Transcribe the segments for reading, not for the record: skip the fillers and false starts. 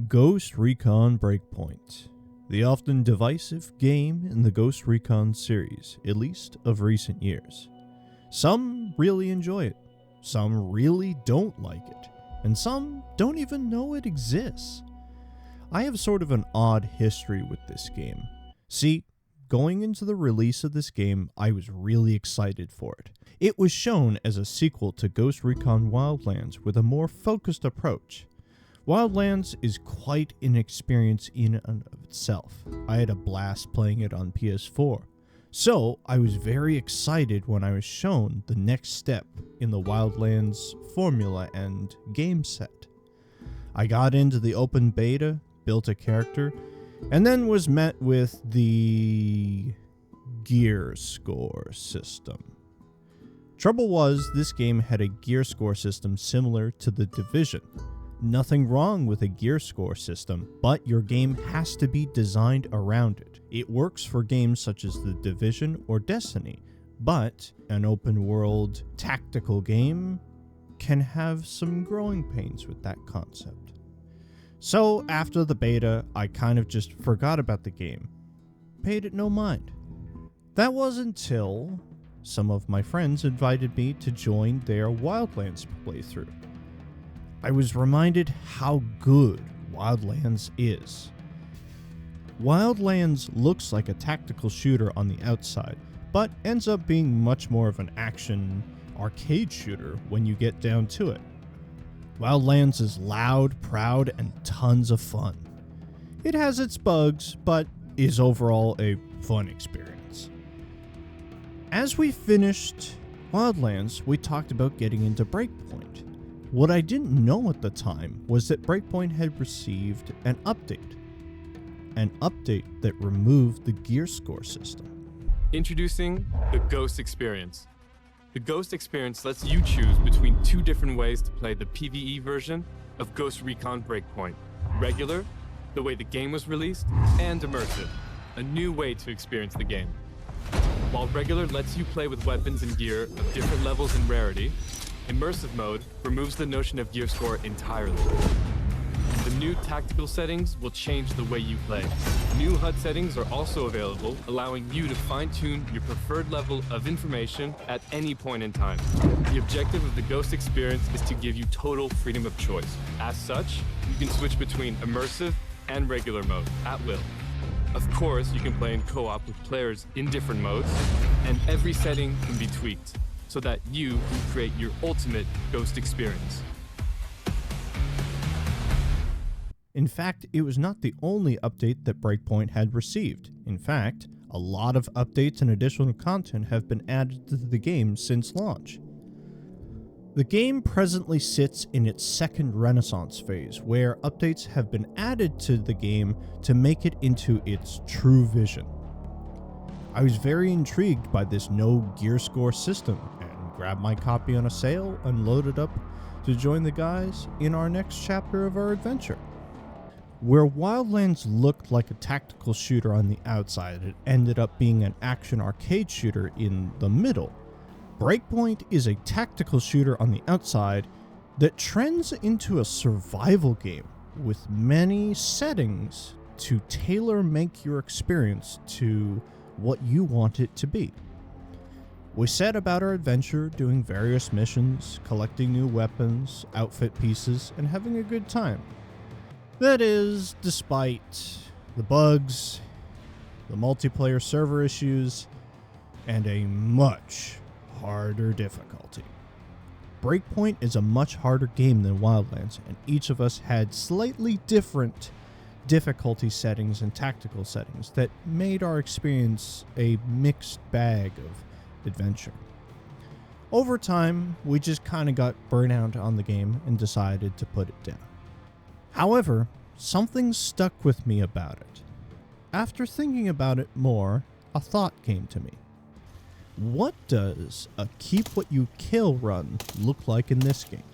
Ghost Recon Breakpoint, the often divisive game in the Ghost Recon series, at least of recent years. Some really enjoy it, some really don't like it, and some don't even know it exists. I have sort of an odd history with this game. See, going into the release of this game, I was really excited for it. It was shown as a sequel to Ghost Recon Wildlands with a more focused approach. Wildlands is quite an experience in and of itself. I had a blast playing it on PS4. So, I was very excited when I was shown the next step in the Wildlands formula and game set. I got into the open beta, built a character, and then was met with the gear score system. Trouble was, this game had a gear score system similar to The Division. Nothing wrong with a gear score system, but your game has to be designed around it. It works for games such as The Division or Destiny, but an open world tactical game can have some growing pains with that concept. So after the beta, I kind of just forgot about the game, paid it no mind. That was until some of my friends invited me to join their Wildlands playthrough. I was reminded how good Wildlands is. Wildlands looks like a tactical shooter on the outside, but ends up being much more of an action arcade shooter when you get down to it. Wildlands is loud, proud, and tons of fun. It has its bugs, but is overall a fun experience. As we finished Wildlands, we talked about getting into Breakpoint. What I didn't know at the time was that Breakpoint had received an update that removed the gear score system. Introducing the Ghost Experience. The Ghost Experience lets you choose between two different ways to play the PvE version of Ghost Recon Breakpoint. Regular, the way the game was released, and immersive, a new way to experience the game. While regular lets you play with weapons and gear of different levels and rarity, immersive mode removes the notion of gear score entirely. The new tactical settings will change the way you play. New HUD settings are also available, allowing you to fine-tune your preferred level of information at any point in time. The objective of the Ghost Experience is to give you total freedom of choice. As such, you can switch between immersive and regular mode at will. Of course, you can play in co-op with players in different modes, and every setting can be tweaked so that you can create your ultimate Ghost Experience. In fact, it was not the only update that Breakpoint had received. In fact, a lot of updates and additional content have been added to the game since launch. The game presently sits in its second renaissance phase, where updates have been added to the game to make it into its true vision. I was very intrigued by this no gear score system and grabbed my copy on a sale and loaded up to join the guys in our next chapter of our adventure. Where Wildlands looked like a tactical shooter on the outside, it ended up being an action arcade shooter in the middle. Breakpoint is a tactical shooter on the outside that trends into a survival game with many settings to tailor-make your experience to what you want it to be. We set about our adventure doing various missions, collecting new weapons, outfit pieces, and having a good time. That is, despite the bugs, the multiplayer server issues, and a much harder difficulty. Breakpoint is a much harder game than Wildlands, and each of us had slightly different difficulty settings and tactical settings that made our experience a mixed bag of adventure. Over time, we just kind of got burnt out on the game and decided to put it down. However, something stuck with me about it. After thinking about it more, a thought came to me. What does a keep what you kill run look like in this game?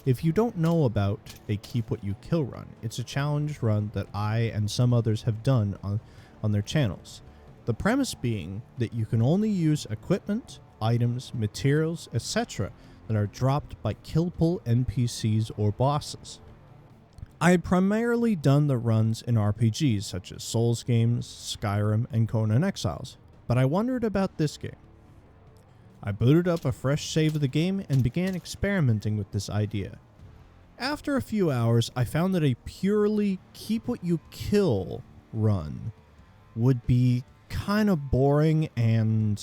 If you don't know about a keep what you kill run, it's a challenge run that I and some others have done on their channels. The premise being that you can only use equipment, items, materials, etc. that are dropped by killable NPCs or bosses. I had primarily done the runs in RPGs such as Souls games, Skyrim, and Conan Exiles, but I wondered about this game. I booted up a fresh save of the game and began experimenting with this idea. After a few hours, I found that a purely keep what you kill run would be kind of boring and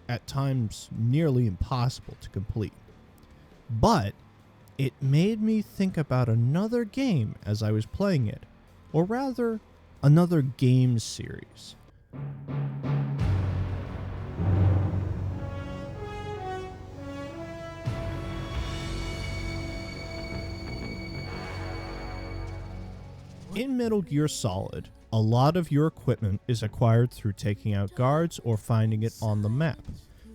at times nearly impossible to complete. But it made me think about another game as I was playing it, or rather, another game series. In Metal Gear Solid, a lot of your equipment is acquired through taking out guards or finding it on the map.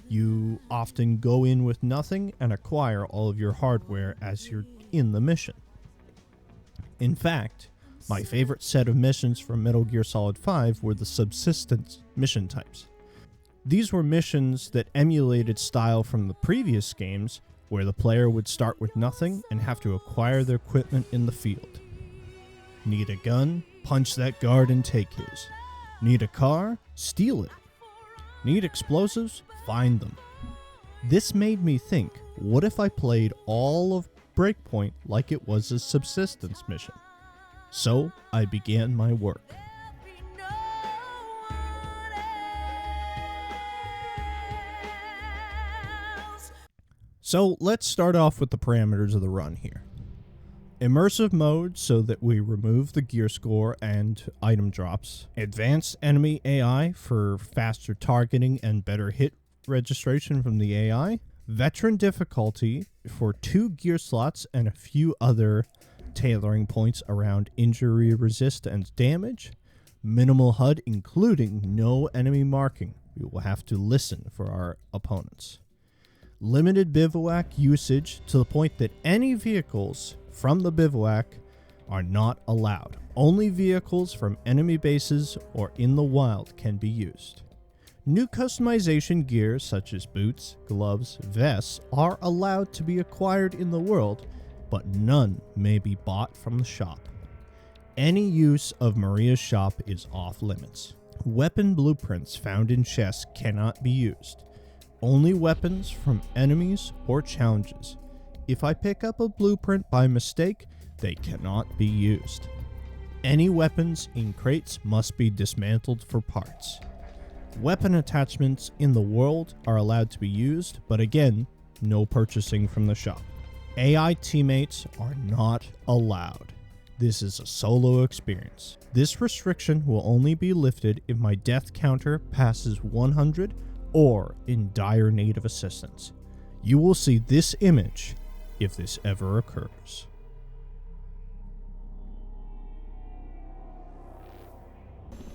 You often go in with nothing and acquire all of your hardware as you're in the mission. In fact, my favorite set of missions from Metal Gear Solid 5 were the Subsistence mission types. These were missions that emulated style from the previous games, where the player would start with nothing and have to acquire their equipment in the field. Need a gun? Punch that guard and take his. Need a car? Steal it. Need explosives? Find them. This made me think, what if I played all of Breakpoint like it was a subsistence mission? So I began my work. So let's start off with the parameters of the run here. Immersive mode so that we remove the gear score and item drops. Advanced enemy AI for faster targeting and better hit registration from the AI. Veteran difficulty for 2 gear slots and a few other tailoring points around injury resist and damage. Minimal HUD including no enemy marking. We will have to listen for our opponents. Limited bivouac usage to the point that any vehicles from the bivouac are not allowed. Only vehicles from enemy bases or in the wild can be used. New customization gear such as boots, gloves, vests are allowed to be acquired in the world, but none may be bought from the shop. Any use of Maria's shop is off limits. Weapon blueprints found in chests cannot be used. Only weapons from enemies or challenges. If I pick up a blueprint by mistake, they cannot be used. Any weapons in crates must be dismantled for parts. Weapon attachments in the world are allowed to be used, but again, no purchasing from the shop. AI teammates are not allowed. This is a solo experience. This restriction will only be lifted if my death counter passes 100 or in dire need of assistance. You will see this image if this ever occurs.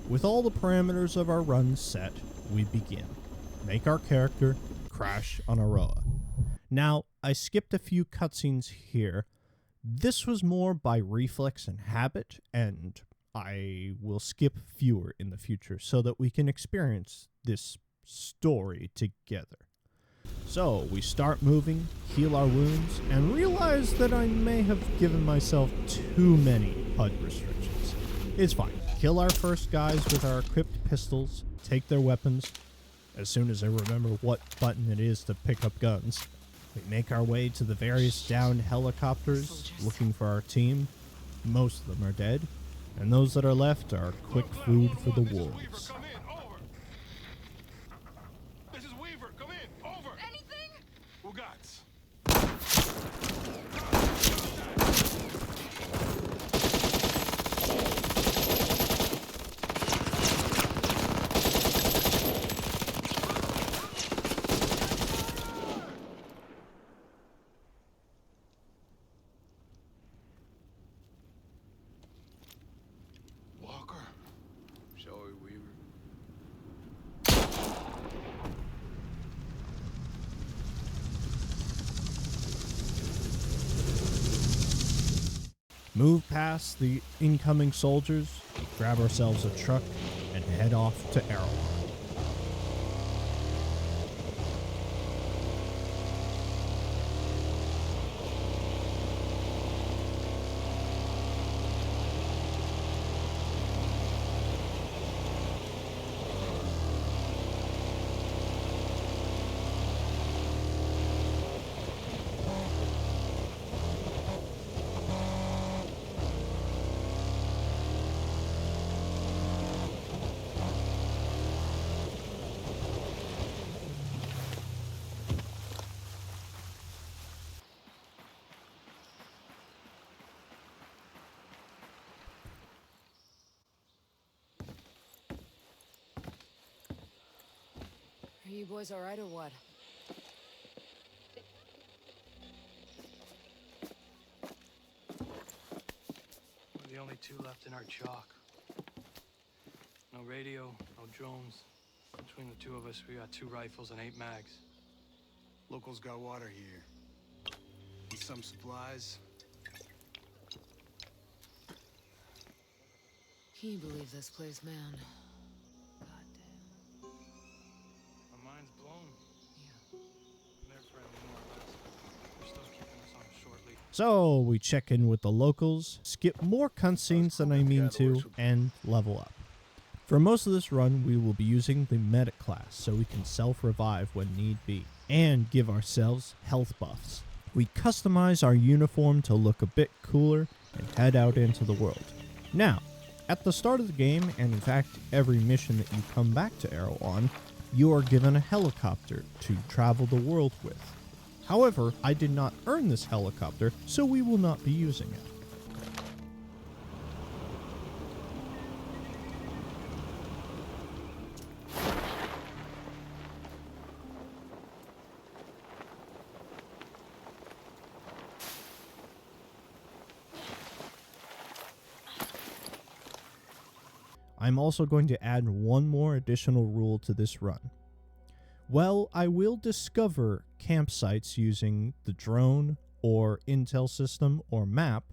With all the parameters of our run set, we begin. Make our character crash on Auroa. Now, I skipped a few cutscenes here. This was more by reflex and habit, and I will skip fewer in the future so that we can experience this story together. So, we start moving, heal our wounds, and realize that I may have given myself too many HUD restrictions. It's fine. Kill our first guys with our equipped pistols, take their weapons, as soon as I remember what button it is to pick up guns. We make our way to the various downed helicopters, looking for our team. Most of them are dead, and those that are left are quick food for the wolves. Move past the incoming soldiers, grab ourselves a truck, and head off to Auroa. You boys all right or what? We're the only two left in our chalk. No radio, no drones. Between the two of us, we got 2 rifles and 8 mags. Locals got water here. And some supplies. Can you believe this place, man? Goddamn. My mind's blown. Yeah. They're friendly, more or less. They're still keeping us on short leash. So we check in with the locals, skip more cutscenes than I mean to, and level up. For most of this run, we will be using the medic class so we can self-revive when need be, and give ourselves health buffs. We customize our uniform to look a bit cooler and head out into the world. Now, at the start of the game, and in fact every mission that you come back to Auroa on, you are given a helicopter to travel the world with. However, I did not earn this helicopter, so we will not be using it. I'm also going to add one more additional rule to this run. While I will discover campsites using the drone or intel system or map,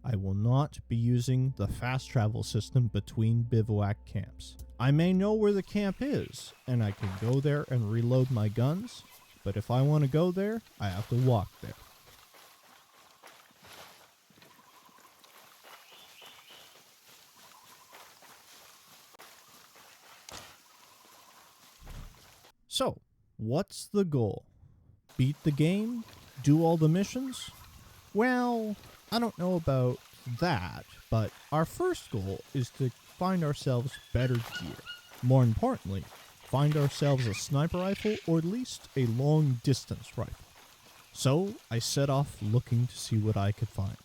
I will not be using the fast travel system between bivouac camps. I may know where the camp is, and I can go there and reload my guns, but if I want to go there, I have to walk there. So, what's the goal? Beat the game? Do all the missions? Well, I don't know about that, but our first goal is to find ourselves better gear. More importantly, find ourselves a sniper rifle or at least a long distance rifle. So, I set off looking to see what I could find.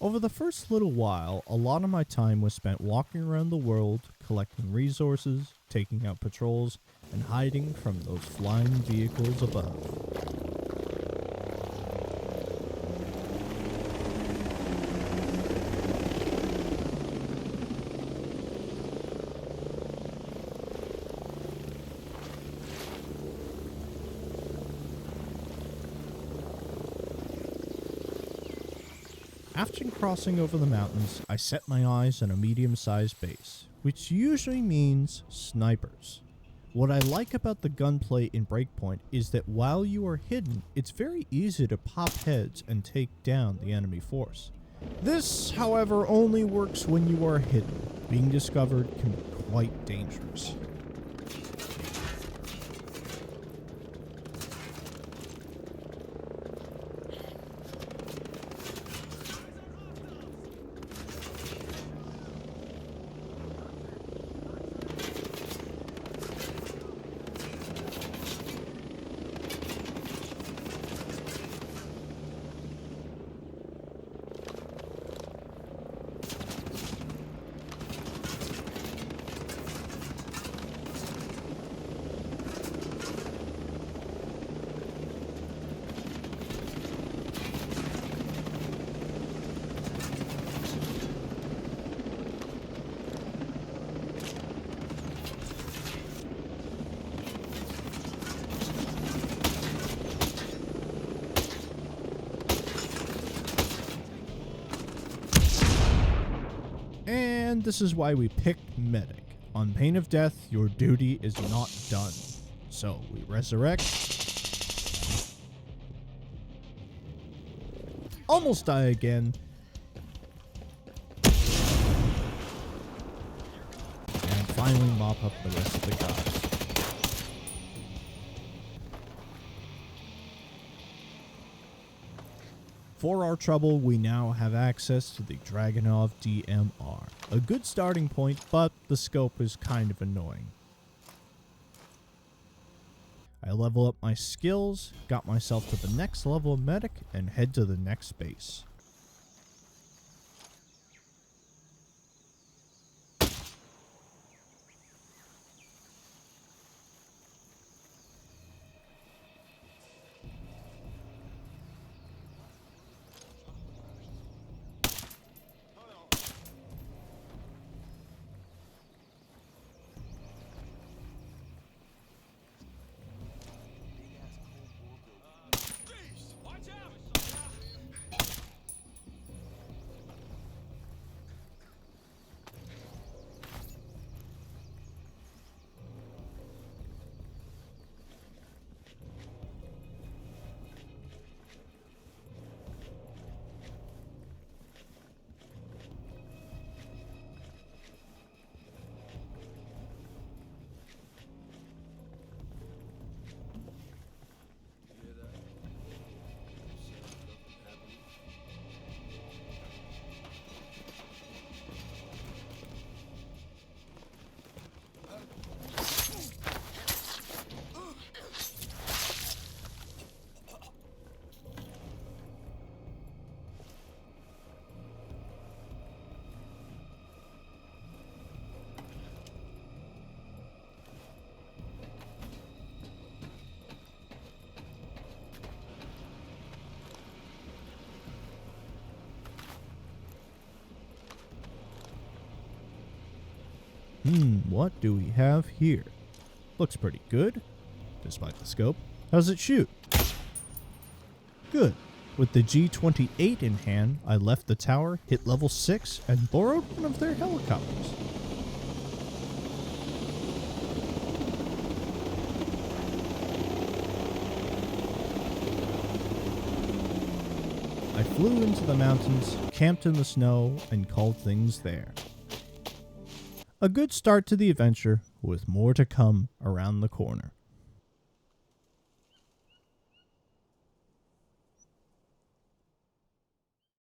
Over the first little while, a lot of my time was spent walking around the world, collecting resources, taking out patrols, and hiding from those flying vehicles above. After crossing over the mountains, I set my eyes on a medium-sized base, which usually means snipers. What I like about the gunplay in Breakpoint is that while you are hidden, it's very easy to pop heads and take down the enemy force. This, however, only works when you are hidden. Being discovered can be quite dangerous. And this is why we picked Medic. On pain of death, your duty is not done. So we resurrect. Almost die again. finally mop up the rest of the guys. For our trouble, we now have access to the Dragunov DMR. A good starting point, but the scope is kind of annoying. I level up my skills, got myself to the next level of medic, and head to the next base. What do we have here? Looks pretty good, despite the scope. How's it shoot? Good. With the G28 in hand, I left the tower, hit level 6, and borrowed one of their helicopters. I flew into the mountains, camped in the snow, and called things there. A good start to the adventure, with more to come around the corner.